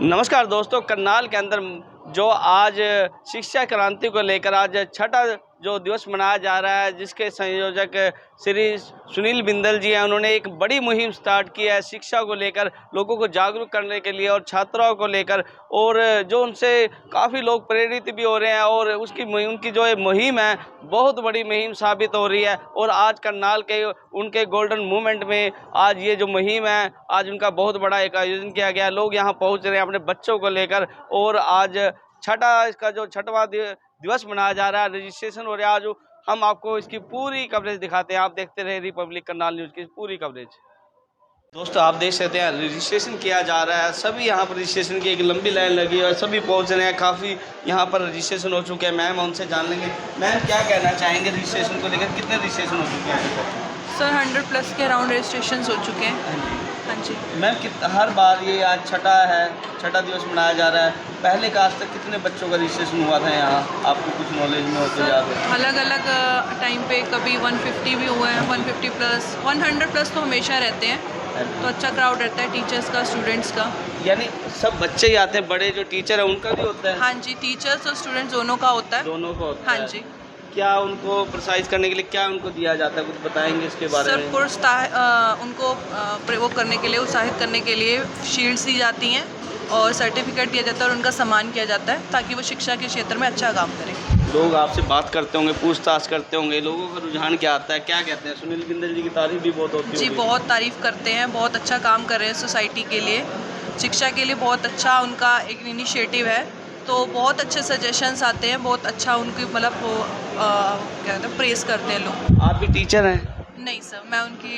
नमस्कार दोस्तों, करनाल के अंदर जो आज शिक्षा क्रांति को लेकर आज छठा जो दिवस मनाया जा रहा है, जिसके संयोजक श्री सुनील बिंदल जी हैं। उन्होंने एक बड़ी मुहिम स्टार्ट की है शिक्षा को लेकर, लोगों को जागरूक करने के लिए और छात्राओं को लेकर, और जो उनसे काफ़ी लोग प्रेरित भी हो रहे हैं। और उनकी जो मुहिम है बहुत बड़ी मुहिम साबित हो रही है। और आज करनाल के उनके गोल्डन मूवमेंट में आज ये जो मुहिम है, आज उनका बहुत बड़ा एक आयोजन किया गया। लोग यहाँ पहुँच रहे हैं अपने बच्चों को लेकर, और आज इसका जो छठवां दिवस मनाया जा रहा है, रजिस्ट्रेशन हो रहा है। आज हम आपको इसकी पूरी कवरेज दिखाते हैं। आप देखते रहे रिपब्लिक करनाल न्यूज़ की पूरी कवरेज। दोस्तों, आप देख सकते हैं रजिस्ट्रेशन किया जा रहा है। सभी यहाँ पर रजिस्ट्रेशन की एक लंबी लाइन लगी है और सभी पहुँच रहे हैं। काफ़ी यहाँ पर रजिस्ट्रेशन हो चुके हैं। मैम, उनसे जान लेंगे। मैम, क्या कहना चाहेंगे रजिस्ट्रेशन को लेकर? कितने रजिस्ट्रेशन हो चुके हैं? सर 100+ के अराउंड रजिस्ट्रेशन हो चुके हैं। हाँ जी मैम, हर बार ये आज छठा दिवस मनाया जा रहा है। पहले का आज तक कितने बच्चों का रजिस्ट्रेशन हुआ था यहाँ? आपको कुछ नॉलेज में हो तो याद है? अलग अलग टाइम पे कभी 150 भी हुए हैं, 150+, 100+ तो हमेशा रहते हैं। तो अच्छा क्राउड रहता है टीचर्स का, स्टूडेंट्स का। यानी सब बच्चे ही आते हैं? बड़े जो टीचर हैं उनका भी होता है? हाँ जी, टीचर्स और स्टूडेंट्स दोनों का होता है। दोनों का होता है। हाँ जी। क्या उनको प्रोत्साहित करने के लिए क्या उनको दिया जाता है? कुछ बताएंगे इसके बारे में? सर उनको प्रवोक करने के लिए, उत्साहित करने के लिए शील्ड्स दी जाती हैं और सर्टिफिकेट दिया जाता है और उनका सम्मान किया जाता है, ताकि वो शिक्षा के क्षेत्र में अच्छा काम करें। लोग आपसे बात करते होंगे, पूछताछ करते होंगे, लोगों का रुझान क्या आता है, क्या कहते हैं? सुनील बिंदल जी की तारीफ भी बहुत होती है। जी, बहुत तारीफ़ करते हैं। बहुत अच्छा काम कर रहे हैं सोसाइटी के लिए, शिक्षा के लिए बहुत अच्छा उनका एक इनिशिएटिव है। तो बहुत अच्छे सजेशंस आते हैं, बहुत अच्छा उनकी मतलब वो क्या कहते हैं, प्रेज़ करते हैं लोग। आप भी टीचर हैं? नहीं सर, मैं उनकी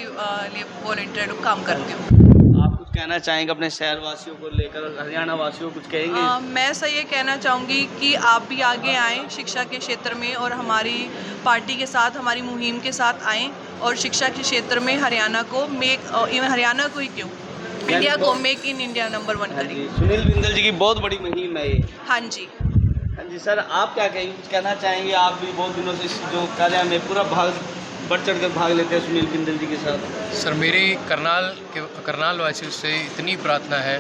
लिए वॉलंटियर काम करती हूँ। आप कुछ कहना चाहेंगे अपने शहर वासियों को लेकर, हरियाणा वासियों को कुछ कहेंगे? मैं सर ये कहना चाहूँगी कि आप भी आगे आएँ शिक्षा के क्षेत्र में, और हमारी पार्टी के साथ, हमारी मुहिम के साथ आएँ, और शिक्षा के क्षेत्र में हरियाणा को इवन हरियाणा को ही क्यों, इंडिया को मेक इन इंडिया नंबर 1 करें। सुनील बिंदल जी की बहुत बड़ी मुहिम है ये। हाँ जी। हाँ जी सर, आप क्या कहेंगे? कुछ कहना चाहेंगे? आप भी बहुत दिनों से इस जो कार्य में पूरा बढ़ चढ़ कर भाग लेते हैं सुनील बिंदल जी के साथ। सर, मेरी करनाल वासियों से इतनी प्रार्थना है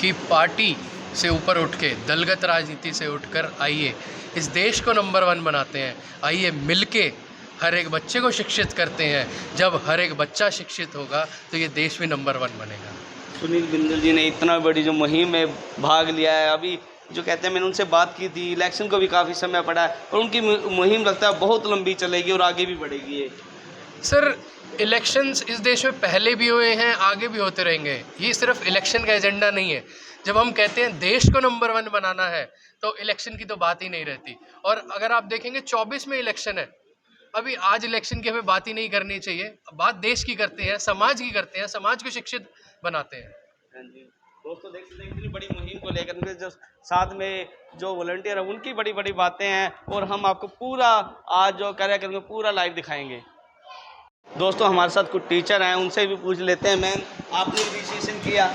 कि पार्टी से ऊपर उठ के, दलगत राजनीति से उठकर आइए, इस देश को नंबर 1 बनाते हैं। आइए मिलके हर एक बच्चे को शिक्षित करते हैं। जब हर एक बच्चा शिक्षित होगा तो ये देश भी नंबर 1 बनेगा। सुनील बिंदल जी ने इतना बड़ी जो मुहिम में भाग लिया है। अभी जो कहते हैं, मैंने उनसे बात की थी, इलेक्शन को भी काफ़ी समय पड़ा है, और उनकी मुहिम लगता है बहुत लंबी चलेगी और आगे भी बढ़ेगी ये। सर, इलेक्शंस इस देश में पहले भी हुए हैं, आगे भी होते रहेंगे। ये सिर्फ इलेक्शन का एजेंडा नहीं है। जब हम कहते हैं देश को नंबर 1 बनाना है तो इलेक्शन की तो बात ही नहीं रहती। और अगर आप देखेंगे 24 में इलेक्शन है, अभी आज इलेक्शन की हमें बात ही नहीं करनी चाहिए। बात देश की करते हैं, समाज की करते हैं, समाज को शिक्षित बनाते हैं। हाँ जी दोस्तों, देख सकते हैं इतनी बड़ी मुहिम को लेकर उनके जो साथ में जो वॉलंटियर है उनकी बड़ी बड़ी बातें हैं, और हम आपको पूरा आज जो कार्यक्रम में पूरा लाइव दिखाएंगे। दोस्तों, हमारे साथ कुछ टीचर हैं, उनसे भी पूछ लेते हैं। मैम, आपने रजिस्ट्रेशन किया?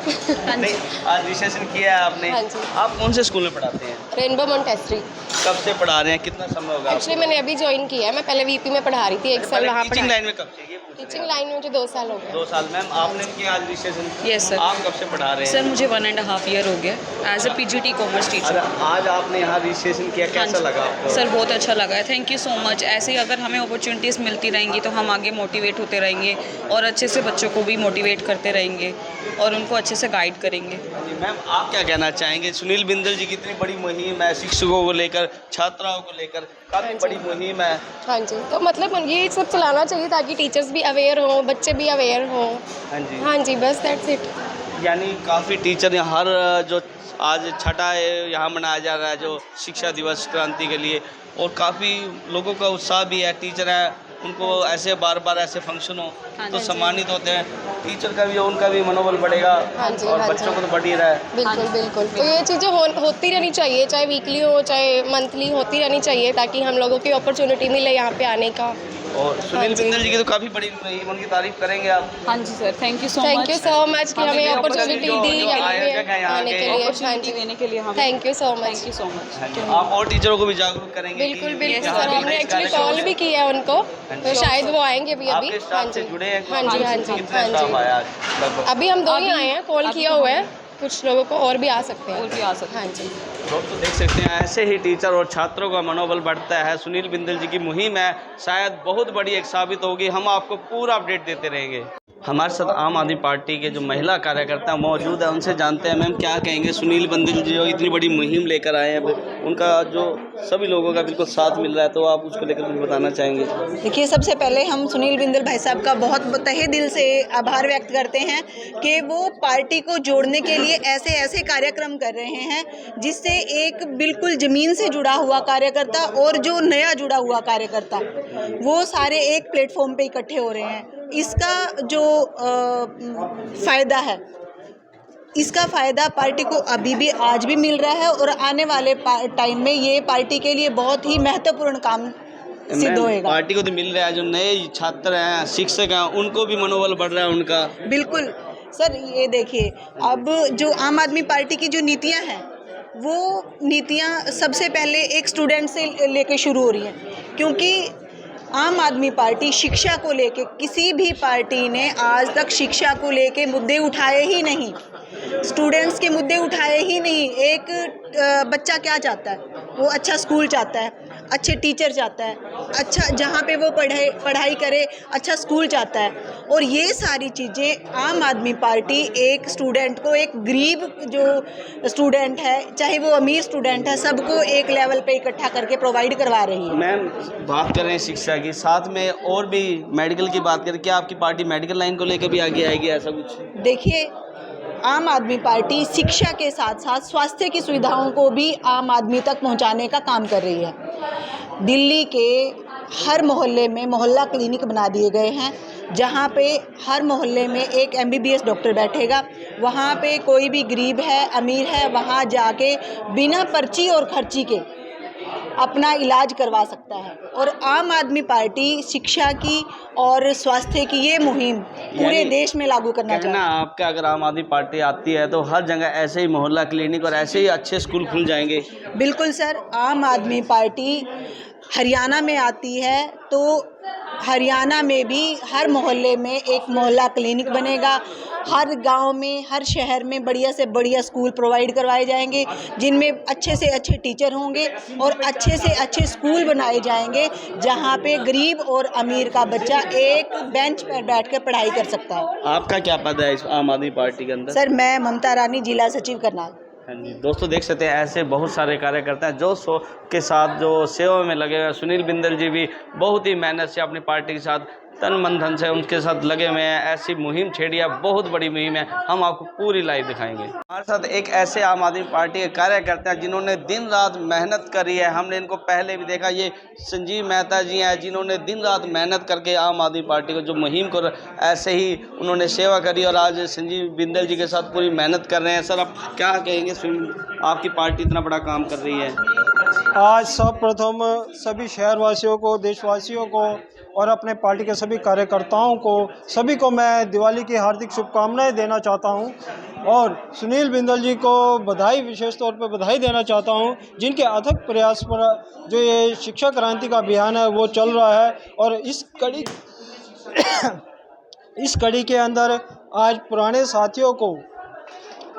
नहीं, आज रजिस्ट्रेशन किया है आपने? हाँ जी। आप कौन से स्कूल में पढ़ाते हैं? Rainbow Montessori. कब से पढ़ा रहे हैं? कितना समय होगा? एक्चुअली मैंने अभी ज्वाइन किया है। मैं पहले वीपी में पढ़ा रही थी, 1 साल वहाँ टीचिंग लाइन में कब से? ये पूछ रहे हैं। टीचिंग लाइन में मुझे 2 साल हो गए। 2 साल। मैम, आपने भी किया आज रजिस्ट्रेशन? Yes sir. आप कब से पढ़ा रहे हैं? सर, मुझे 1.5 ईयर हो गया as a PGT commerce teacher. आज आपने यहाँ रजिस्ट्रेशन किया, कैसा लगा आपको? सर, बहुत अच्छा लगा है। Thank you so much. ऐसे ही अगर हमें अपॉर्चुनिटीज़ मिलती रहेंगी तो हम आगे मोटिवेट होते रहेंगे और अच्छे से बच्चों को भी मोटिवेट करते रहेंगे और उनको अच्छे से गाइड करेंगे। मैम, आप क्या कहना चाहेंगे? सुनील बिंदल जी की इतनी बड़ी मुहिम है शिक्षकों को लेकर, छात्राओं को लेकर, काफ़ी बड़ी मुहिम है। हाँ जी, तो मतलब ये सब चलाना चाहिए ताकि टीचर्स भी अवेयर हों, बच्चे भी अवेयर हों। हाँ जी। हाँ जी, बस दैट्स इट। यानी काफ़ी टीचर हर जो आज छठा है यहाँ मनाया जा रहा है जो शिक्षा दिवस क्रांति के लिए, और काफ़ी लोगों का उत्साह भी है। टीचर है, उनको ऐसे बार बार ऐसे फंक्शन हो तो सम्मानित होते हैं। टीचर का भी, उनका भी मनोबल बढ़ेगा। हाँ जी, और हाँ बच्चों जी। को तो बढ़ ही रहा है। बिल्कुल बिल्कुल। तो ये चीज़ें होती रहनी चाहिए, चाहे वीकली हो चाहे मंथली, होती रहनी चाहिए ताकि हम लोगों की अपॉर्चुनिटी मिले यहाँ पे आने का। और सुनील बिंदल जी की तो काफ़ी बड़ी मुहिम, उनकी तारीफ करेंगे आप? हाँ जी sir, thank you so much कि हमें अपॉर्चुनिटी दी यहाँ पे आने के लिए। हाँ जी, देने के लिए हमें thank you so much. Thank you so much. आप और टीचरों को भी जागरूक करेंगे? बिल्कुल बिल्कुल सर, हमने एक्चुअली कॉल भी किया है उनको, तो शायद वो आएंगे भी अभी। आपके हाँ स्टाफ से जी, जुड़े हैं? हाँ जी, हाँ जी, कितना हाँ स्टाफ जी। आया आज लगभग? अभी हम 2 ही आए हैं, कॉल किया हुआ है, कुछ लोगों को और भी आ सकते हैं। और भी आ सकते हाँ जी। दोस्तों देख सकते हैं ऐसे ही टीचर और छात्रों का मनोबल बढ़ता है। सुनील बिंदल जी की मुहिम है, शायद बहुत बड़ी एक साबित होगी। हम आपको पूरा अपडेट देते रहेंगे। हमारे साथ आम आदमी पार्टी के जो महिला कार्यकर्ता मौजूद है, उनसे जानते हैं मैम क्या कहेंगे। सुनील बिंदल जी जो इतनी बड़ी मुहिम लेकर आए हैं, उनका जो सभी लोगों का बिल्कुल साथ मिल रहा है, तो आप उसको लेकर कुछ बताना चाहेंगे? देखिए, सबसे पहले हम सुनील बिंदल भाई साहब का बहुत तहे दिल से आभार व्यक्त करते हैं कि वो पार्टी को जोड़ने के लिए ऐसे ऐसे कार्यक्रम कर रहे हैं जिससे एक बिल्कुल ज़मीन से जुड़ा हुआ कार्यकर्ता और जो नया जुड़ा हुआ कार्यकर्ता वो सारे एक प्लेटफॉर्म पे इकट्ठे हो रहे हैं। इसका जो फ़ायदा है, इसका फ़ायदा पार्टी को अभी भी आज भी मिल रहा है और आने वाले टाइम में ये पार्टी के लिए बहुत ही महत्वपूर्ण काम सिद्ध होएगा। पार्टी को तो मिल रहा है, जो नए छात्र हैं, शिक्षक हैं, उनको भी मनोबल बढ़ रहा है उनका। बिल्कुल सर, ये देखिए, अब जो आम आदमी पार्टी की जो नीतियां हैं, वो नीतियां सबसे पहले एक स्टूडेंट से लेके शुरू हो रही हैं, क्योंकि आम आदमी पार्टी शिक्षा को लेके, किसी भी पार्टी ने आज तक शिक्षा को लेके मुद्दे उठाए ही नहीं, स्टूडेंट्स के मुद्दे उठाए ही नहीं। एक बच्चा क्या चाहता है? वो अच्छा स्कूल चाहता है, अच्छे टीचर चाहता है, अच्छा जहाँ पे वो पढ़ाई करे, अच्छा स्कूल चाहता है। और ये सारी चीज़ें आम आदमी पार्टी एक स्टूडेंट को, एक गरीब जो स्टूडेंट है, चाहे वो अमीर स्टूडेंट है, सबको एक लेवल पे इकट्ठा करके प्रोवाइड करवा रही है। मैम बात कर रहे हैं शिक्षा की, साथ में और भी मेडिकल की बात करें, क्या आपकी पार्टी मेडिकल लाइन को लेकर भी आगे आएगी, ऐसा कुछ? देखिए, आम आदमी पार्टी शिक्षा के साथ साथ स्वास्थ्य की सुविधाओं को भी आम आदमी तक पहुंचाने का काम कर रही है। दिल्ली के हर मोहल्ले में मोहल्ला क्लिनिक बना दिए गए हैं, जहां पे हर मोहल्ले में एक MBBS डॉक्टर बैठेगा। वहां पे कोई भी गरीब है, अमीर है, वहां जाके बिना पर्ची और खर्ची के अपना इलाज करवा सकता है। और आम आदमी पार्टी शिक्षा की और स्वास्थ्य की ये मुहिम पूरे देश में लागू करना चाहती है। आपका अगर आम आदमी पार्टी आती है तो हर जगह ऐसे ही मोहल्ला क्लिनिक और ऐसे ही अच्छे स्कूल खुल जाएंगे? बिल्कुल सर, आम आदमी पार्टी हरियाणा में आती है तो हरियाणा में भी हर मोहल्ले में एक मोहल्ला क्लिनिक बनेगा। हर गांव में, हर शहर में बढ़िया से बढ़िया स्कूल प्रोवाइड करवाए जाएंगे, जिनमें अच्छे से अच्छे टीचर होंगे और अच्छे से अच्छे स्कूल बनाए जाएंगे, जहां पे गरीब और अमीर का बच्चा एक बेंच पर बैठकर पढ़ाई कर सकता है। आपका क्या पद है इस आम आदमी पार्टी के अंदर? सर, मैं ममता रानी, जिला सचिव करनाल। हाँ जी, दोस्तों देख सकते हैं ऐसे बहुत सारे कार्यकर्ता हैं जो के साथ जो सेवा में लगे हुए हैं। सुनील बिंदल जी भी बहुत ही मेहनत से अपनी पार्टी के साथ तन मन धन से उनके साथ लगे हुए हैं। ऐसी मुहिम छेड़ी है, बहुत बड़ी मुहिम है, हम आपको पूरी लाइव दिखाएंगे। हमारे साथ एक ऐसे आम आदमी पार्टी के कार्यकर्ता हैं जिन्होंने दिन रात मेहनत करी है। हमने इनको पहले भी देखा, ये संजीव मेहता जी हैं जिन्होंने दिन रात मेहनत करके आम आदमी पार्टी को जो मुहिम को ऐसे ही उन्होंने सेवा करी और आज संजीव बिंदल जी के साथ पूरी मेहनत कर रहे हैं। सर, आप क्या कहेंगे, आपकी पार्टी इतना बड़ा काम कर रही है? आज सर्वप्रथम सभी शहरवासियों को, देशवासियों को और अपने पार्टी के सभी कार्यकर्ताओं को, सभी को मैं दिवाली की हार्दिक शुभकामनाएं देना चाहता हूं और सुनील बिंदल जी को बधाई, विशेष तौर पर बधाई देना चाहता हूं, जिनके अथक प्रयास पर जो ये शिक्षा क्रांति का अभियान है वो चल रहा है। और इस कड़ी के अंदर आज पुराने साथियों को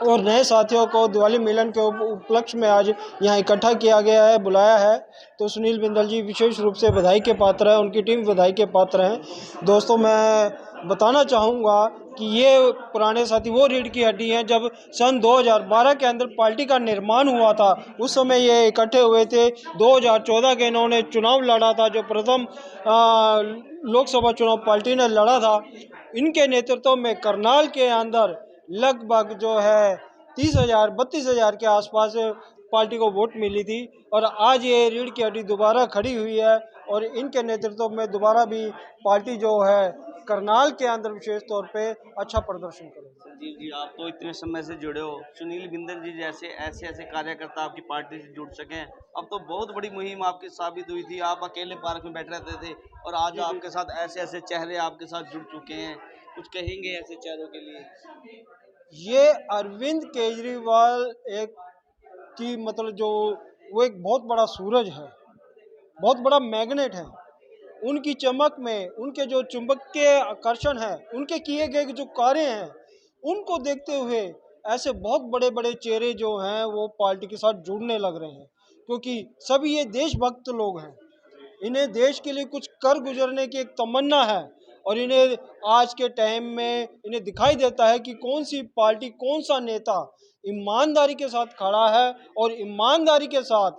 और नए साथियों को दिवाली मिलन के उपलक्ष्य में आज यहाँ इकट्ठा किया गया है, बुलाया है। तो सुनील बिंदल जी विशेष रूप से बधाई के पात्र हैं, उनकी टीम बधाई के पात्र हैं। दोस्तों, मैं बताना चाहूँगा कि ये पुराने साथी वो रीढ़ की हड्डी हैं। जब सन 2012 के अंदर पार्टी का निर्माण हुआ था, उस समय ये इकट्ठे हुए थे। 2014 के इन्होंने चुनाव लड़ा था, जो प्रथम लोकसभा चुनाव पार्टी ने लड़ा था। इनके नेतृत्व में करनाल के अंदर लगभग जो है 32,000 के आसपास पार्टी को वोट मिली थी और आज ये रीढ़ की हड्डी दोबारा खड़ी हुई है और इनके नेतृत्व में दोबारा भी पार्टी जो है करनाल के अंदर विशेष तौर पे अच्छा प्रदर्शन करेगी। जी, आप तो इतने समय से जुड़े हो, सुनील बिंदल जी जैसे ऐसे कार्यकर्ता आपकी पार्टी से जुड़ सकें, अब तो बहुत बड़ी मुहिम आपकी साबित हुई थी। आप अकेले पार्क में बैठ रहते थे और आज आपके साथ ऐसे चेहरे आपके साथ जुड़ चुके हैं, कुछ कहेंगे ऐसे चेहरों के लिए? ये अरविंद केजरीवाल जो वो एक बहुत बड़ा सूरज है, बहुत बड़ा मैग्नेट है। उनकी चमक में, उनके जो चुंबकीय आकर्षण है, उनके किए गए जो कार्य हैं, उनको देखते हुए ऐसे बहुत बड़े बड़े चेहरे जो हैं वो पार्टी के साथ जुड़ने लग रहे हैं, क्योंकि सभी ये देशभक्त लोग हैं। इन्हें देश के लिए कुछ कर गुजरने की एक तमन्ना है और इन्हें आज के टाइम में इन्हें दिखाई देता है कि कौन सी पार्टी, कौन सा नेता ईमानदारी के साथ खड़ा है और ईमानदारी के साथ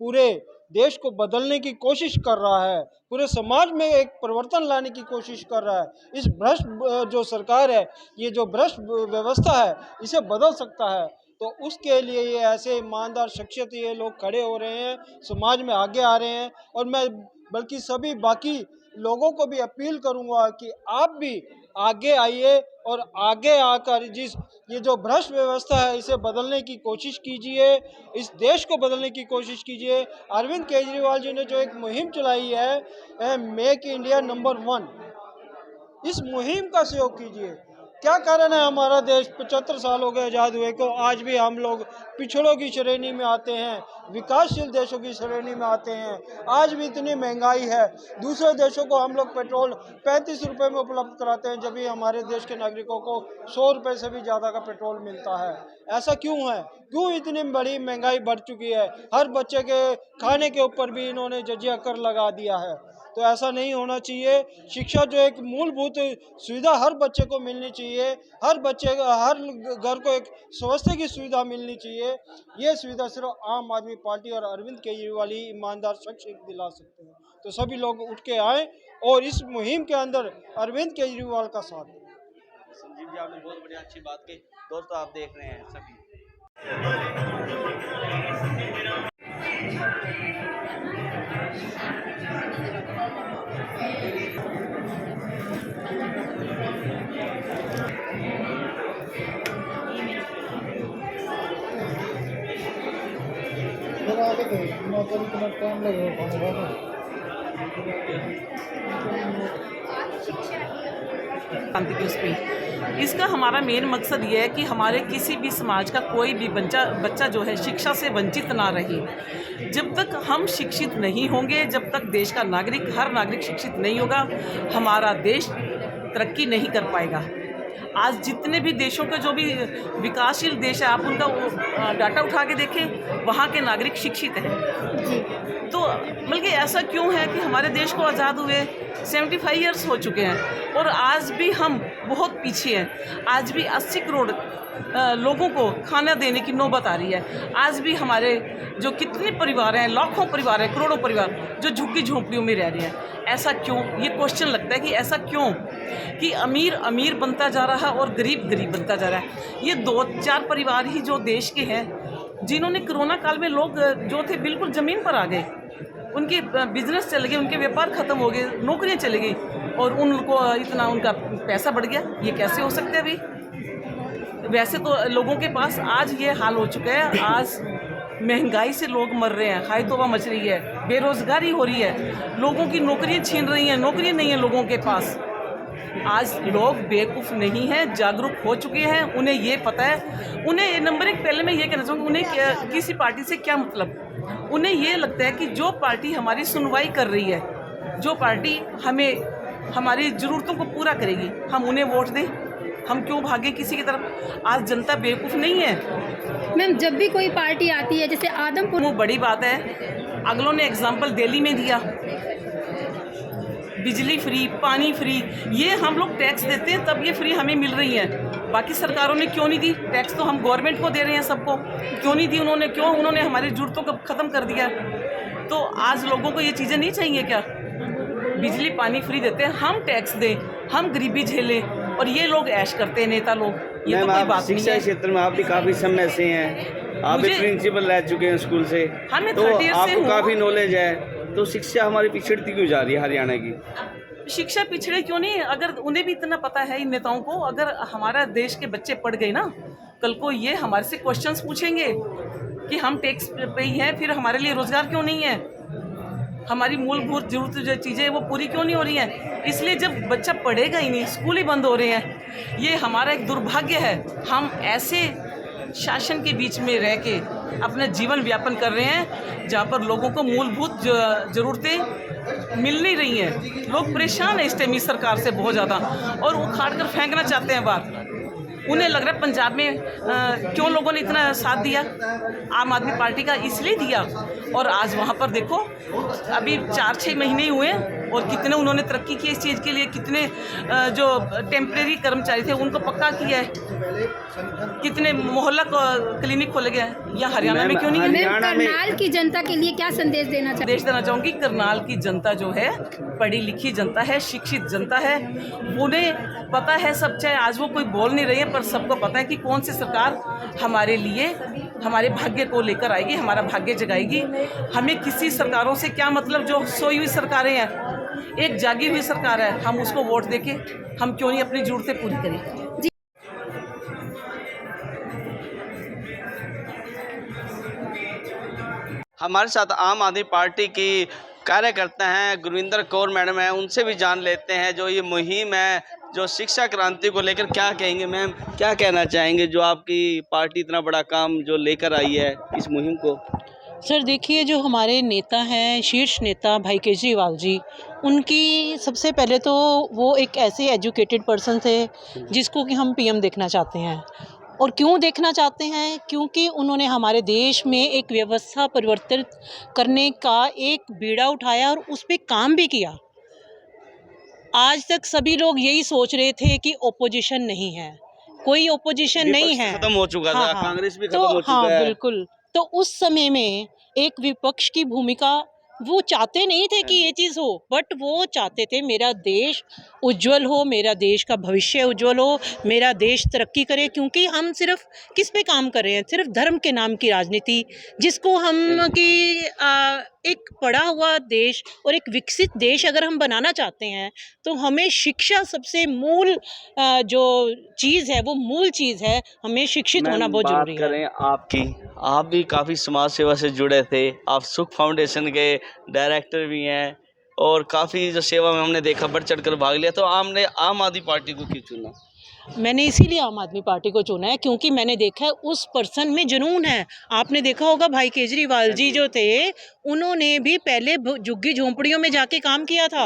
पूरे देश को बदलने की कोशिश कर रहा है, पूरे समाज में एक परिवर्तन लाने की कोशिश कर रहा है। इस भ्रष्ट जो सरकार है, ये जो भ्रष्ट व्यवस्था है, इसे बदल सकता है। तो उसके लिए ये ऐसे ईमानदार शख्सियत ये लोग खड़े हो रहे हैं, समाज में आगे आ रहे हैं। और मैं बल्कि सभी बाकी लोगों को भी अपील करूंगा कि आप भी आगे आइए और आगे आकर ये जो भ्रष्ट व्यवस्था है इसे बदलने की कोशिश कीजिए, इस देश को बदलने की कोशिश कीजिए। अरविंद केजरीवाल जी ने जो एक मुहिम चलाई है मेक इंडिया नंबर 1, इस मुहिम का सहयोग कीजिए। क्या कारण है हमारा देश 75 साल हो गए आज़ाद हुए को, आज भी हम लोग पिछड़ों की श्रेणी में आते हैं, विकासशील देशों की श्रेणी में आते हैं। आज भी इतनी महंगाई है, दूसरे देशों को हम लोग पेट्रोल 35 रुपये में उपलब्ध कराते हैं, जबकि हमारे देश के नागरिकों को 100 रुपये से भी ज़्यादा का पेट्रोल मिलता है। ऐसा क्यों है? क्यों इतनी बड़ी महंगाई बढ़ चुकी है? हर बच्चे के खाने के ऊपर भी इन्होंने जजिया कर लगा दिया है। तो ऐसा नहीं होना चाहिए। शिक्षा जो एक मूलभूत सुविधा हर बच्चे को मिलनी चाहिए, हर घर को एक स्वास्थ्य की सुविधा मिलनी चाहिए। ये सुविधा सिर्फ आम आदमी पार्टी और अरविंद केजरीवाल ही ईमानदार शख्स दिला सकते हैं। तो सभी लोग उठ के आए और इस मुहिम के अंदर अरविंद केजरीवाल का साथ दें। संजीव जी, आपने बहुत बढ़िया अच्छी बात कही। दोस्तों, आप देख रहे हैं सभी क्रांति की उस पे इसका हमारा मेन मकसद ये है कि हमारे किसी भी समाज का कोई भी बच्चा जो है शिक्षा से वंचित ना रहे। जब तक हम शिक्षित नहीं होंगे, जब तक देश का हर नागरिक शिक्षित नहीं होगा, हमारा देश तरक्की नहीं कर पाएगा। आज जितने भी देशों के जो भी विकासशील देश है, आप उनका डाटा उठा के देखें, वहाँ के नागरिक शिक्षित हैं। तो बल्कि ऐसा क्यों है कि हमारे देश को आज़ाद हुए 75 ईयर्स हो चुके हैं और आज भी हम बहुत पीछे हैं। आज भी 80 करोड़ लोगों को खाना देने की नौबत आ रही है। आज भी हमारे जो कितने परिवार हैं, लाखों परिवार हैं, करोड़ों परिवार जो झुग्गी झोंपड़ियों में रह रहे हैं। ऐसा क्यों? ये क्वेश्चन लगता है कि ऐसा क्यों कि अमीर अमीर बनता जा रहा है और गरीब गरीब बनता जा रहा है। ये 2-4 परिवार ही जो देश के हैं, जिन्होंने कोरोना काल में लोग जो थे बिल्कुल ज़मीन पर आ गए, उनके बिजनेस चले गए, उनके व्यापार ख़त्म हो गए, नौकरियां चली गई और उनको इतना उनका पैसा बढ़ गया। ये कैसे हो सकता है भाई? वैसे तो लोगों के पास आज ये हाल हो चुका है। आज महंगाई से लोग मर रहे हैं, हाई तौबा मच रही है, बेरोज़गारी हो रही है, लोगों की नौकरियां छीन रही हैं, नौकरियां नहीं हैं लोगों के पास। आज लोग बेवकूफ़ नहीं हैं, जागरूक हो चुके हैं, उन्हें ये पता है। उन्हें नंबर एक पहले मैं ये कहना चाहूँगी, उन्हें किसी पार्टी से क्या मतलब। उन्हें ये लगता है कि जो पार्टी हमारी सुनवाई कर रही है, जो पार्टी हमारी ज़रूरतों को पूरा करेगी, हम उन्हें वोट दें। हम क्यों भागें किसी की तरफ? आज जनता बेवकूफ़ नहीं है। मैम, जब भी कोई पार्टी आती है, जैसे आदमपुर, वो बड़ी बात है। अगलों ने एग्जाम्पल दिल्ली में दिया, बिजली फ्री, पानी फ्री, ये हम लोग टैक्स देते हैं तब ये फ्री हमें मिल रही है। बाकी सरकारों ने क्यों नहीं दी? टैक्स तो हम गवर्नमेंट को दे रहे हैं सबको, क्यों नहीं दी उन्होंने? क्यों उन्होंने हमारी ज़रूरतों को ख़त्म कर दिया? तो आज लोगों को ये चीज़ें नहीं चाहिए क्या? बिजली पानी फ्री देते हैं, हम टैक्स दें, हम गरीबी झेलें और ये लोग ऐश करते हैं नेता लोग। ये तो कोई बात नहीं है। शिक्षा क्षेत्र में आप भी काफ़ी समय से हैं, आप भी प्रिंसिपल रह चुके हैं स्कूल से, हमें तो 30 से आपको काफ़ी नॉलेज है। तो शिक्षा हमारी पिछड़ती क्यों जा रही है हरियाणा की? शिक्षा पिछड़े क्यों नहीं? अगर उन्हें भी इतना पता है इन नेताओं को, अगर हमारा देश के बच्चे पढ़ गए ना, कल को ये हमारे से क्वेश्चंस पूछेंगे कि हम टैक्स पे ही हैं, फिर हमारे लिए रोज़गार क्यों नहीं है, हमारी मूलभूत जरूरत जो चीज़ें वो पूरी क्यों नहीं हो रही हैं। इसलिए जब बच्चा पढ़ेगा ही नहीं, स्कूल ही बंद हो रहे हैं, ये हमारा एक दुर्भाग्य है। हम ऐसे शासन के बीच में रह के अपना जीवन व्यापन कर रहे हैं जहाँ पर लोगों को मूलभूत ज़रूरतें मिल नहीं रही हैं। लोग परेशान हैं इस टाइम इस सरकार से बहुत ज़्यादा, और उखाड़ कर फेंकना चाहते हैं बाहर। उन्हें लग रहा है पंजाब में क्यों लोगों ने इतना साथ दिया आम आदमी पार्टी का, इसलिए दिया। और आज वहाँ पर देखो अभी 4-6 महीने ही हुए और कितने उन्होंने तरक्की की इस चीज़ के लिए, कितने जो टेम्परेरी कर्मचारी थे उनको पक्का किया है, कितने मोहल्ला क्लिनिक खोले गए हैं। यहाँ हरियाणा में क्यों नहीं है? मैम करनाल की जनता के लिए क्या संदेश देना चाहिए? संदेश देना चाहूँगी, करनाल की जनता जो है पढ़ी लिखी जनता है, शिक्षित जनता है, उन्हें पता है सब, चाहे आज वो कोई बोल नहीं रही है पर सबको पता है कि कौन सी सरकार हमारे लिए हमारे भाग्य को लेकर आएगी, हमारा भाग्य जगाएगी। हमें किसी सरकारों से क्या मतलब, जो सोई हुई सरकारें हैं, एक जागी हुई सरकार है, हम उसको वोट देके हम क्यों नहीं अपनी ज़रूरतें पूरी करें। हमारे साथ आम आदमी पार्टी की कार्यकर्ता हैं, गुरविंदर कौर मैडम हैं, उनसे भी जान लेते हैं जो ये मुहिम है, जो शिक्षा क्रांति को लेकर क्या कहेंगे। मैम क्या कहना चाहेंगे, जो आपकी पार्टी इतना बड़ा काम जो लेकर आई है इस मुहिम को? सर देखिए, जो हमारे नेता हैं, शीर्ष नेता भाई केजरीवाल जी, उनकी सबसे पहले तो वो एक ऐसे एजुकेटेड पर्सन थे जिसको कि हम पीएम देखना चाहते हैं। और क्यों देखना चाहते हैं? क्योंकि उन्होंने हमारे देश में एक व्यवस्था परिवर्तित करने का एक बीड़ा उठाया और उस पर काम भी किया। आज तक सभी लोग यही सोच रहे थे कि ओपोजिशन नहीं है, कोई ओपोजिशन नहीं है, खत्म हो चुका था, कांग्रेस भी खत्म हो चुका है। बिल्कुल। तो उस समय में एक विपक्ष की भूमिका, वो चाहते नहीं थे कि ये चीज़ हो, बट वो चाहते थे मेरा देश उज्जवल हो, मेरा देश का भविष्य उज्जवल हो, मेरा देश तरक्की करे। क्योंकि हम सिर्फ किस पे काम कर रहे हैं? सिर्फ धर्म के नाम की राजनीति, जिसको हम कि एक पढ़ा हुआ देश और एक विकसित देश अगर हम बनाना चाहते हैं तो हमें शिक्षा सबसे मूल जो चीज़ है, वो मूल चीज़ है, हमें शिक्षित होना बहुत जरूरी है। बात करें आपकी, आप भी काफ़ी समाज सेवा से जुड़े थे, आप सुख फाउंडेशन के डायरेक्टर भी हैं और काफ़ी जो सेवा में हमने देखा बढ़ चढ़ कर भाग लिया, तो आपने आम आदमी पार्टी को क्यों चुना? मैंने इसीलिए आम आदमी पार्टी को चुना है क्योंकि मैंने देखा है उस पर्सन में जुनून है। आपने देखा होगा भाई केजरीवाल जी जो थे, उन्होंने भी पहले झुग्गी झोंपड़ियों में जाके काम किया था।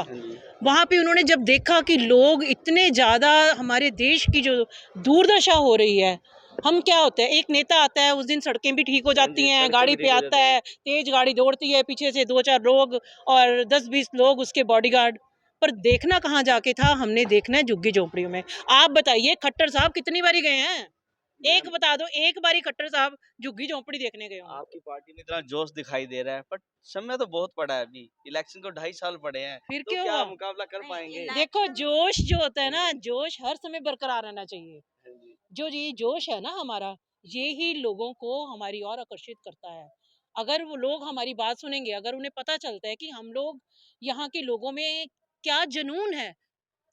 वहाँ पे उन्होंने जब देखा कि लोग इतने ज़्यादा, हमारे देश की जो दुर्दशा हो रही है, हम क्या होता है, एक नेता आता है, उस दिन सड़कें भी ठीक हो जाती हैं, गाड़ी पे आता है, तेज गाड़ी दौड़ती है, पीछे से 2-4 लोग और 10-20 लोग उसके बॉडीगार्ड, पर देखना कहाँ जाके था? हमने देखना है झुग्गी झोंपड़ियों में। आप बताइए खट्टर साहब कितनी बारी गए हैं? एक बता दो, एक बारी खट्टर साहब झुग्गी झोंपड़ी देखने गए हो? आपकी पार्टी में इतना जोश दिखाई दे रहा है, पर समय तो बहुत पड़ा है, अभी इलेक्शन को 2.5 साल पड़े हैं, फिर तो क्यों क्या हुआ? मुकाबला कर पाएंगे? देखो, जोश जो होता है ना, जोश हर समय बरकरार रहना चाहिए। जो ये जोश है ना हमारा, ये ही लोगों को हमारी ओर आकर्षित करता है। अगर वो लोग हमारी बात सुनेंगे, अगर उन्हें पता चलता है कि हम लोग, यहाँ के लोगों में क्या जुनून है,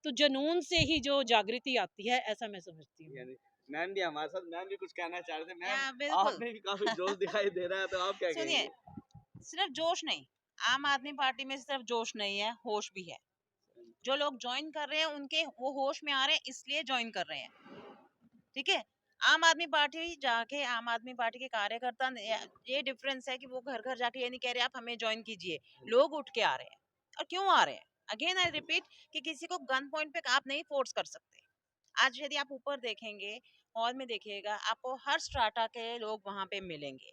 तो जुनून से ही जो जागृति आती है, ऐसा मैं समझती हूँ। मैम भी हमारे साथ, मैम भी कुछ कहना चाह रहे थे। मैम बिल्कुल। आप में भी काफी जोश दिखाई दे रहा है, तो आप क्या सुनिए, कहेंगे? सिर्फ जोश नहीं, आम आदमी पार्टी में सिर्फ जोश नहीं है, होश भी है। जो लोग ज्वाइन कर रहे हैं उनके वो होश में आ रहे हैं, इसलिए ज्वाइन कर रहे हैं। ठीक है, आम आदमी पार्टी जाके, आम आदमी पार्टी के कार्यकर्ता, ये डिफरेंस है कि वो घर घर जाके ये नहीं कह रहे आप हमें ज्वाइन कीजिए, लोग उठ के आ रहे हैं। और क्यों आ रहे हैं? अगेन आई रिपीट कि किसी को गन पॉइंट पे आप नहीं फोर्स कर सकते। आज यदि आप ऊपर देखेंगे, हॉल में देखिएगा, आपको हर स्ट्राटा के लोग वहां पे मिलेंगे।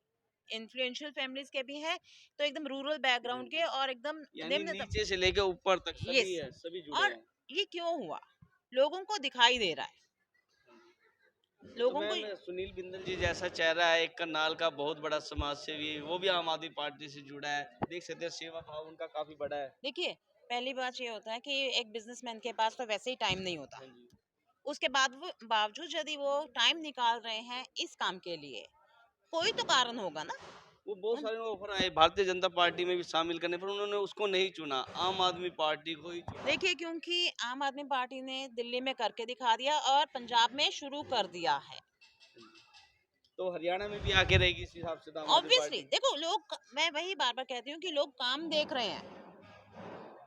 इन्फ्लुएंशियल फैमिलीज के भी हैं, तो एकदम रूरल बैकग्राउंड के और एकदम नीचे से लेकर ऊपर तक सभी Yes. है, सभी जुड़े और हैं। ये क्यों हुआ? लोगों को दिखाई दे रहा है, लोगों तो को। मैम, सुनील बिंदल जी जैसा चेहरा है, एक करनाल का बहुत बड़ा समाज सेवी, वो भी आम आदमी पार्टी से जुड़ा है, देख सकते हैं सेवा भाव उनका काफी बड़ा है। देखिए, पहली बात ये होता है कि एक बिजनेसमैन के पास तो वैसे ही टाइम नहीं होता, उसके बाद बावजूद यदि वो टाइम निकाल रहे हैं इस काम के लिए, कोई तो कारण होगा ना। वो बहुत सारे ऑफर आए भारतीय जनता पार्टी में भी शामिल करने पर, उन्होंने उसको नहीं चुना, आम आदमी पार्टी को ही चुना। देखिए, क्योंकि आम आदमी पार्टी ने दिल्ली में करके दिखा दिया और पंजाब में शुरू कर दिया है, तो हरियाणा में भी आके रहेगी इस हिसाब से तो आम आदमी ऑब्वियसली। पार्टी। देखो, लोग, मैं वही बार बार कहती हूँ कि लोग काम देख रहे हैं।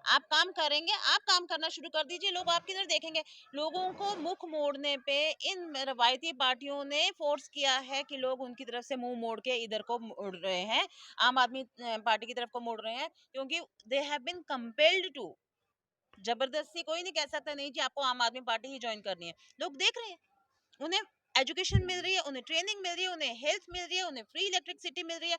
आप काम करेंगे, आप काम करना शुरू कर दीजिए, लोग आपकी तरफ देखेंगे। लोगों को मुख मोड़ने पे इन रवायती पार्टियों ने फोर्स किया है कि लोग उनकी तरफ से मुंह मोड़ के इधर को मुड़ रहे हैं, आम आदमी पार्टी की तरफ को मुड़ रहे हैं, क्योंकि they have been compelled to. जबरदस्ती कोई नहीं कह सकता नहीं जी आपको आम आदमी पार्टी ही ज्वाइन करनी है, लोग देख रहे हैं। उन्हें एजुकेशन मिल रही है, उन्हें ट्रेनिंग मिल रही है, उन्हें हेल्थ मिल रही है, उन्हें फ्री इलेक्ट्रिसिटी मिल रही है।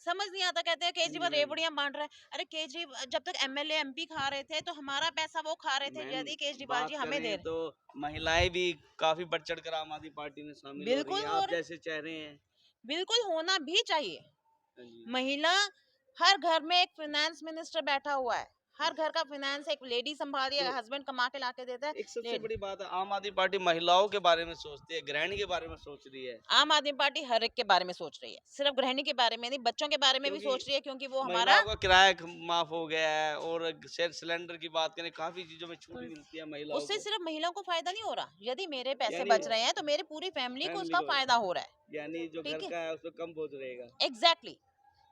समझ नहीं आता, कहते हैं केजरीवाल रेवड़ियां बांट रहा है। अरे केजरीवाल जब तक एमएलए एमपी खा रहे थे तो हमारा पैसा वो खा रहे थे, मैम, यदि केजरीवाल बात जी हमें दे करें रहे। तो महिलाएं भी काफी बढ़ चढ़ कर आम आदमी पार्टी में शामिल हो रही बिल्कुल हैं, हो आप रहे, जैसे चेहरे हैं। बिल्कुल होना भी चाहिए। हाँ जी। महिला, हर घर में एक फाइनेंस मिनिस्टर बैठा हुआ है, हर घर का फाइनेंस एक लेडी संभाल रही है, तो हस्बैंड कमा के लाके देता है। एक सबसे लेडी, बड़ी बात है, आम आदमी पार्टी महिलाओं के बारे में सोचती है, गृहिणी के बारे में सोच रही है। आम आदमी पार्टी हर एक के बारे में सोच रही है, सिर्फ गृहिणी के बारे में नहीं, बच्चों के बारे में भी क्योंकि सोच रही है, क्योंकि वो हमारा महिलाओं का किराया माफ हो गया है, और सिलेंडर की बात करें, काफी चीजों में छूट मिलती है महिलाओं उससे को। सिर्फ महिलाओं को फायदा नहीं हो रहा। यदि मेरे पैसे यानी बच रहे हैं तो मेरी पूरी फैमिली को फैमिली उसका को फायदा हो रहा है। यानी जो ठीक घर है, का है उसमें कम बोझ रहेगा। एग्जैक्टली।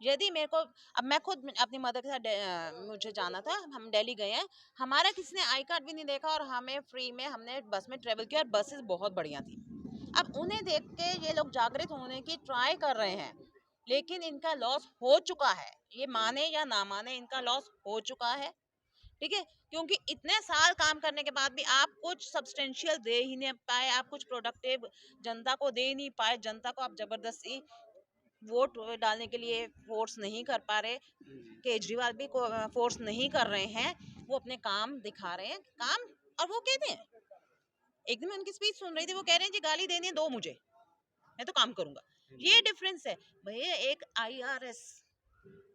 यदि मेरे को, अब मैं खुद अपनी मदर के साथ मुझे जाना था, हम दिल्ली गए हैं, हमारा किसी ने आई कार्ड भी नहीं देखा और हमें फ्री में हमने बस में ट्रेवल किया और बसेस बहुत बढ़िया थी। अब उन्हें देख के ये लोग जागृत होने की ट्राई कर रहे हैं, लेकिन इनका लॉस हो चुका है। ये माने या ना माने, इनका लॉस हो चुका है। ठीक है, क्योंकि इतने साल काम करने के बाद भी आप कुछ सब्सटेंशियल दे ही नहीं पाए, आप कुछ प्रोडक्टिव जनता को दे नहीं पाए, जनता को आप जबरदस्ती वोट डालने के लिए फोर्स नहीं कर पा रहे। केजरीवाल भी फोर्स नहीं कर रहे हैं, वो अपने काम दिखा रहे हैं, काम। और वो कहते हैं, एक दिन मैं उनकी स्पीच सुन रही थी, वो कह रहे हैं जी गाली देनी है दो मुझे, मैं तो काम करूंगा। ये डिफरेंस है भैया, एक आईआरएस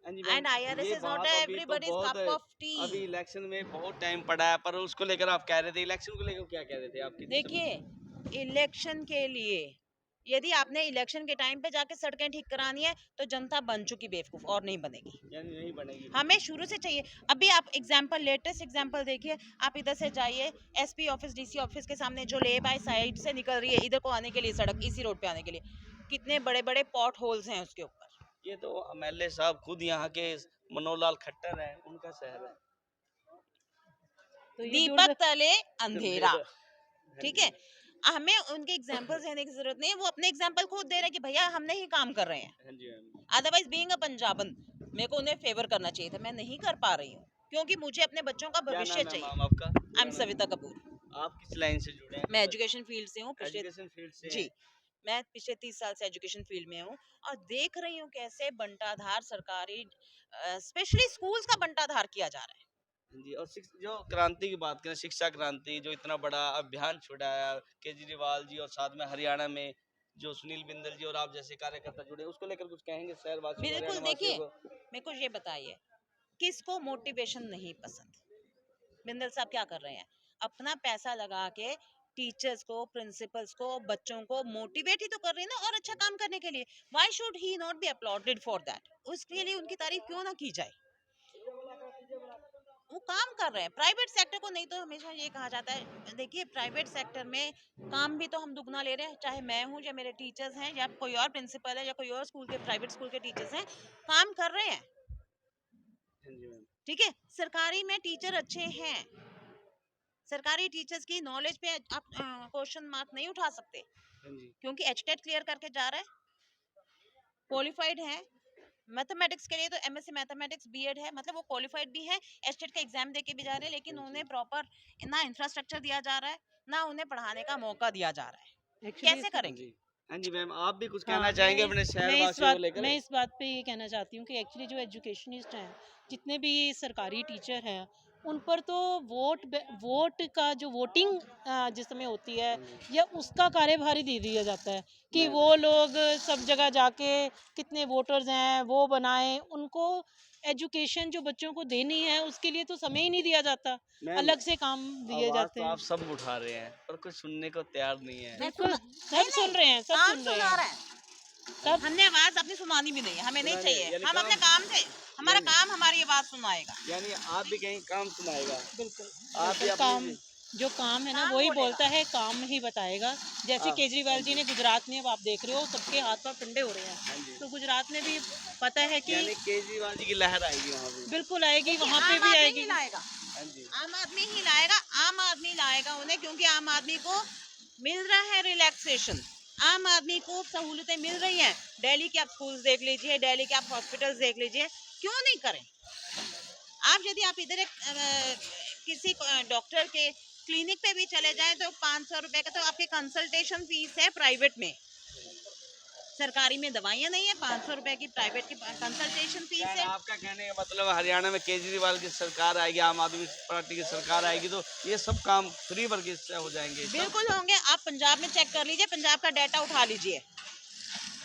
हाँ जी मैम, एंड आईआरएस ये इज नॉट बात अभी तो एवरीबॉडीज बहुत कप ऑफ टी। अभी इलेक्शन में बहुत टाइम पड़ा है, पर उसको लेकर आप कह रहे थे, इलेक्शन को लेकर क्या कह रहे थे आपकी? देखिए, इलेक्शन के लिए यदि आपने इलेक्शन के टाइम पे जाके सड़कें ठीक करानी है तो जनता बन चुकी बेवकूफ, और नहीं बनेगी, यानी नहीं बनेगी। हमें शुरू से चाहिए। अभी आप एग्जांपल, लेटेस्ट एग्जांपल देखिए, आप इधर से जाइए, एसपी ऑफिस, डीसी ऑफिस के सामने जो ले बाय साइड से निकल रही है इधर को आने के लिए सड़क, इसी रोड पे आने के लिए कितने बड़े बड़े पॉट होल्स हैं उसके ऊपर। ये तो एमएलए साहब खुद यहाँ के मनोहर लाल खट्टर है, उनका शहर है। तो ये दीपक तले अंधेरा, ठीक है। हमें उनके एग्जांपल देने की जरूरत नहीं है, वो अपने एग्जांपल खुद दे रहे हैं कि भैया हमने ही काम कर रहे हैं। हाँ जी मैम। अदरवाइज बीइंग अ पंजाबन, मेरे को उन्हें फेवर करना चाहिए था, मैं नहीं कर पा रही हूँ, क्योंकि मुझे अपने बच्चों का क्या भविष्य नाम है चाहिए। मैम आपका? आई एम सविता कपूर, आप किस लाइन से जुड़े हैं? मैं एजुकेशन फील्ड से हूँ, पिछले, एजुकेशन फील्ड से जी, हैं? मैं पिछले 30 साल से एजुकेशन फील्ड में हूँ और देख रही हूँ कैसे बंटाधार सरकारी, स्पेशली स्कूल्स का बंटाधार किया जा रहा है। हाँ जी, और जो क्रांति की बात करें, शिक्षा क्रांति, जो इतना बड़ा अभियान छुड़ाया केजरीवाल जी, और साथ में हरियाणा में जो सुनील बिंदल जी और आप जैसे कार्यकर्ता जुड़े, उसको लेकर कुछ कहेंगे शहरवासियों को, बिल्कुल, हरियाणा देखिए, वासियों को? मेरे को ये बताइए, किसको मोटिवेशन नहीं पसंद? बिंदल साहब क्या कर रहे हैं? अपना पैसा लगा के टीचर्स को, प्रिंसिपल्स को, बच्चों को मोटिवेट ही तो कर रहे हैं ना, और अच्छा काम करने के लिए। Why should he not be uploaded for that? उसके लिए उनकी तारीफ क्यों ना की जाए? वो काम कर रहे हैं। प्राइवेट सेक्टर को नहीं तो हमेशा ये कहा जाता है, देखिए प्राइवेट सेक्टर में काम भी तो हम दुगना ले रहे हैं, चाहे मैं हूँ या मेरे टीचर्स हैं या कोई और प्रिंसिपल है या कोई और स्कूल के, प्राइवेट स्कूल के टीचर्स हैं, काम कर रहे हैं। हाँ जी मैम। ठीक है, सरकारी में टीचर अच्छे हैं, सरकारी टीचर्स की नॉलेज पे आप क्वेश्चन मार्क नहीं उठा सकते, हाँ जी। क्योंकि एचटेट क्लियर करके जा रहा है, क्वालिफाइड है। मैथमेटिक्स के लिए तो एमएससी मैथमेटिक्स बीएड है, मतलब वो क्वालिफाइड भी है, एचटेट का एग्जाम देके भी जा रहे हैं, लेकिन उन्हें प्रॉपर ना इंफ्रास्ट्रक्चर दिया जा रहा है, ना उन्हें पढ़ाने का मौका दिया जा रहा है। कैसे करेंगे? हाँ जी मैम, आप भी कुछ कहना हाँ, चाहेंगे मैं अपने इस शहरवासियों को लेकर? मैं इस बात पे ये कहना चाहती हूँ कि एक्चुअली जो एजुकेशनिस्ट हैं, जितने भी सरकारी टीचर हैं, उन पर तो वोट का जो वोटिंग जिस समय होती है, या उसका कार्यभार ही दे दिया जाता है कि वो लोग सब जगह जाके कितने वोटर्स हैं वो बनाएं। उनको एजुकेशन जो बच्चों को देनी है उसके लिए तो समय ही नहीं दिया जाता, मैम, अलग से काम दिए आवाज जाते तो हैं। आप सब उठा रहे हैं, पर कुछ सुनने को तैयार नहीं है। बिल्कुल, सब सुन रहे हैं, सब काम सुन रहे सुना हैं। रहा है, हमने आवाज अपनी सुनानी भी नहीं है, हमें नहीं सुनानी, चाहिए, यानी हम काम- अपने काम से, हमारा काम हमारी आवाज सुनाएगा। यानी आप भी कहीं काम सुनाएगा? बिल्कुल, आप भी बिल्कुल, काम अपनी जो काम है ना काम वही बोलेगा। बोलता है, काम ही बताएगा। जैसे हाँ, केजरीवाल जी ने गुजरात में, अब आप देख रहे हो सबके हाथ पांव ठंडे हो रहे हैं, हाँ जी। तो गुजरात में भी पता है कि यानी केजरीवाल जी की लहर आएगी वहाँ भी? बिल्कुल आएगी, वहाँ पे आम भी आदमी आएगी। ही लाएगा, हाँ जी। आम आदमी ही लाएगा, आम आदमी लाएगा उन्हें, क्योंकि आम आदमी को मिल रहा है रिलैक्सेशन, आम आदमी को सहूलतें मिल रही हैं। दिल्ली के आप स्कूल्स देख लीजिए, दिल्ली के आप हॉस्पिटल्स देख लीजिए, क्यों नहीं करें? आप यदि आप इधर किसी डॉक्टर के क्लिनिक पे भी चले जाएं तो 500 रुपए का तो आपकी कंसल्टेशन फीस है प्राइवेट में, सरकारी में दवाइयाँ नहीं है। 500 रुपए की प्राइवेट की कंसल्टेशन फीस है। आपका कहने का मतलब हरियाणा में केजरीवाल की सरकार आएगी, आम आदमी पार्टी की सरकार आएगी तो ये सब काम फ्री वर्ग से हो जाएंगे। बिल्कुल होंगे। आप पंजाब में चेक कर लीजिए, पंजाब का डाटा उठा लीजिए।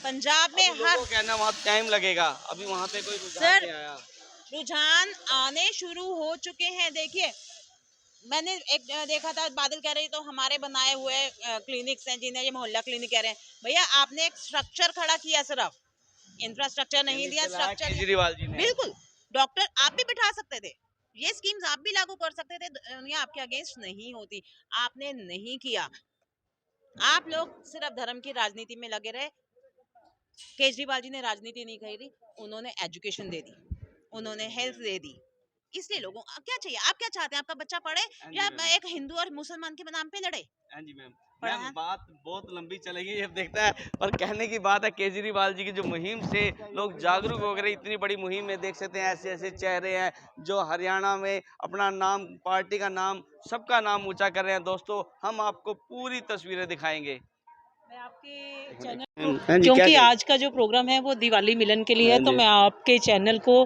पंजाब में हर कहना वहाँ टाइम लगेगा, अभी वहाँ पे कोई रुझान नहीं आया। रुझान आने शुरू हो चुके हैं। देखिए मैंने एक देखा था, बादल कह रही तो हमारे बनाए हुए क्लिनिक्स हैं जिन्हें ये मोहल्ला क्लिनिक कह रहे हैं। भैया आपने एक स्ट्रक्चर खड़ा किया, सिर्फ इंफ्रास्ट्रक्चर नहीं दिया, स्ट्रक्चर। केजरीवाल जी ने बिल्कुल, डॉक्टर आप भी बिठा सकते थे, ये स्कीम्स आप भी लागू कर सकते थे, दुनिया आपके अगेंस्ट नहीं होती। आपने नहीं किया। आप लोग सिर्फ धर्म की राजनीति में लगे रहे। केजरीवाल जी ने राजनीति नहीं कही, उन्होंने एजुकेशन दे दी, उन्होंने हेल्थ दे दी। इसलिए लोगों क्या चाहिए? आप क्या चाहते हैं? आपका बच्चा पढ़े या एक हिंदू और मुसलमान के नाम पे लड़े? हाँ जी मैम, बात बहुत लंबी चलेगी, अब देखता है। और कहने की बात है केजरीवाल जी की जो मुहिम से लोग जागरूक हो गए, इतनी बड़ी मुहिम में देख सकते हैं ऐसे ऐसे चेहरे हैं जो हरियाणा में अपना नाम, पार्टी का नाम, सबका नाम ऊंचा कर रहे हैं। दोस्तों हम आपको पूरी तस्वीरें दिखाएंगे। मैं आपके चैनल क्योंकि आज का जो प्रोग्राम है वो दिवाली मिलन के लिए है, तो मैं आपके चैनल को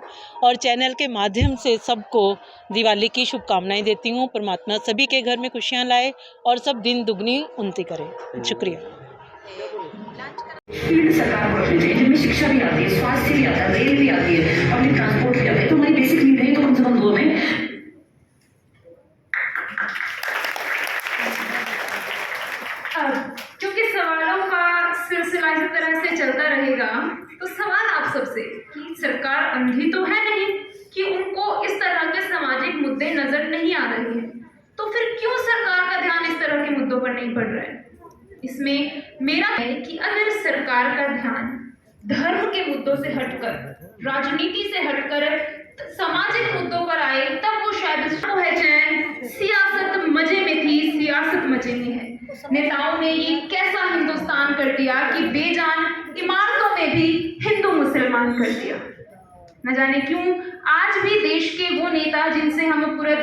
और चैनल के माध्यम से सबको दिवाली की शुभकामनाएं देती हूँ। परमात्मा सभी के घर में खुशियाँ लाए और सब दिन दुगनी उन्नति करें। शुक्रिया। सरकार को रखनी चाहिए जिनमें शिक्षा भी आती है, स्वास्थ्य भी आता है, रेल भी आती है, पब्लिक ट्रांसपोर्ट भी आता है। तो हमारी बेसिक नीड है तो कम से कम 2 में। क्योंकि सवालों का सिलसिला इस तरह से चलता रहेगा तो सवाल आप सबसे कि सरकार अंधी तो है नहीं कि उनको इस तरह के सामाजिक मुद्दे नजर नहीं आ रहे हैं, तो फिर क्यों सरकार का ध्यान इस तरह के मुद्दों पर नहीं पड़ रहा है? इसमें मेरा है कि अगर सरकार का ध्यान धर्म के मुद्दों से हटकर, राजनीति से हटकर सामाजिक मुद्दों पर आए तब वो शायद है चैन। सियासत मजे में थी, सियासत मजे में है। नेताओं ने ये कैसा हिंदुस्तान कर दिया कि बेजान इमारतों में भी हिंदू मुसलमान कर दिया। न जाने क्यों आज भी देश के वो नेता जिनसे हम पूरे